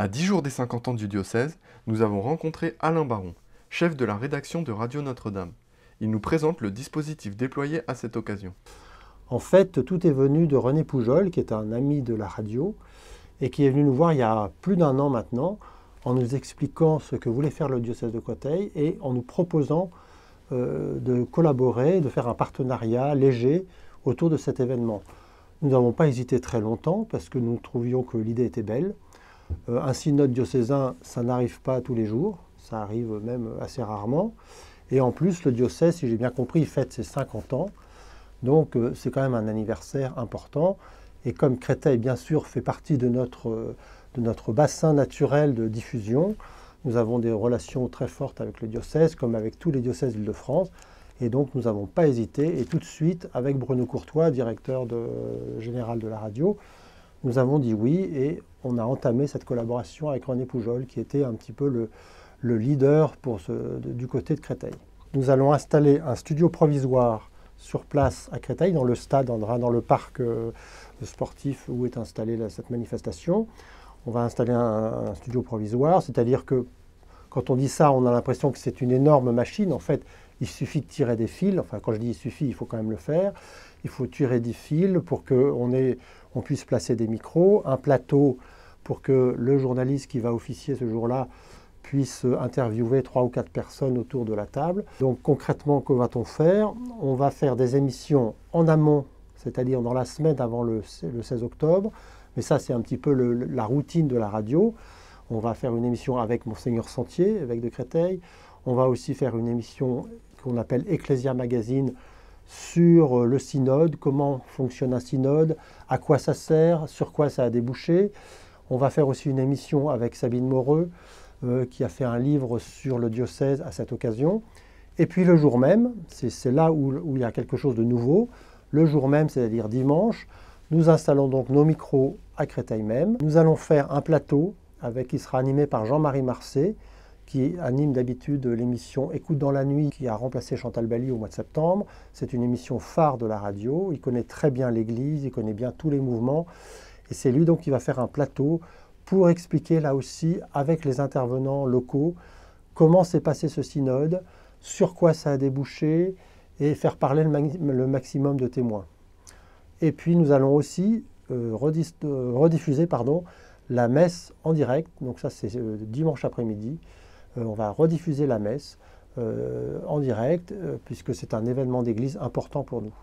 À 10 jours des 50 ans du diocèse, nous avons rencontré Alain Baron, chef de la rédaction de Radio Notre-Dame. Il nous présente le dispositif déployé à cette occasion. En fait, tout est venu de René Poujol, qui est un ami de la radio, et qui est venu nous voir il y a plus d'un an maintenant, en nous expliquant ce que voulait faire le diocèse de Créteil et en nous proposant de collaborer, de faire un partenariat léger autour de cet événement. Nous n'avons pas hésité très longtemps parce que nous trouvions que l'idée était belle. Un synode diocésain, ça n'arrive pas tous les jours, ça arrive même assez rarement. Et en plus, le diocèse, si j'ai bien compris, il fête ses 50 ans. Donc c'est quand même un anniversaire important. Et comme Créteil, bien sûr, fait partie de notre bassin naturel de diffusion, nous avons des relations très fortes avec le diocèse, comme avec tous les diocèses d'Île-de-France. Et donc nous n'avons pas hésité. Et tout de suite, avec Bruno Courtois, directeur général de la radio, nous avons dit oui et on a entamé cette collaboration avec René Poujol, qui était un petit peu le leader du côté de Créteil. Nous allons installer un studio provisoire sur place à Créteil, dans le stade, dans le parc sportif où est installée cette manifestation. On va installer un studio provisoire, c'est-à-dire que quand on dit ça, on a l'impression que c'est une énorme machine. En fait, il suffit de tirer des fils. Enfin, quand je dis il suffit, il faut quand même le faire. Il faut tirer des fils pour qu'on puisse placer des micros, un plateau pour que le journaliste qui va officier ce jour-là puisse interviewer 3 ou 4 personnes autour de la table. Donc concrètement, que va-t-on faire? On va faire des émissions en amont, c'est-à-dire dans la semaine avant le 16 octobre. Mais ça, c'est un petit peu la routine de la radio. On va faire une émission avec Monseigneur Sentier, évêque de Créteil. On va aussi faire une émission qu'on appelle Ecclesia Magazine sur le synode, comment fonctionne un synode, à quoi ça sert, sur quoi ça a débouché. On va faire aussi une émission avec Sabine Moreux, qui a fait un livre sur le diocèse à cette occasion. Et puis le jour même, c'est là où il y a quelque chose de nouveau, le jour même, c'est-à-dire dimanche, nous installons donc nos micros à Créteil même. Nous allons faire un plateau qui sera animé par Jean-Marie Marcet, qui anime d'habitude l'émission Écoute dans la nuit, qui a remplacé Chantal Bally au mois de septembre. C'est une émission phare de la radio. Il connaît très bien l'Église, il connaît bien tous les mouvements. Et c'est lui donc qui va faire un plateau pour expliquer là aussi, avec les intervenants locaux, comment s'est passé ce synode, sur quoi ça a débouché, et faire parler le maximum de témoins. Et puis nous allons aussi rediffuser la messe en direct, donc ça c'est dimanche après-midi. On va rediffuser la messe en direct, puisque c'est un événement d'église important pour nous.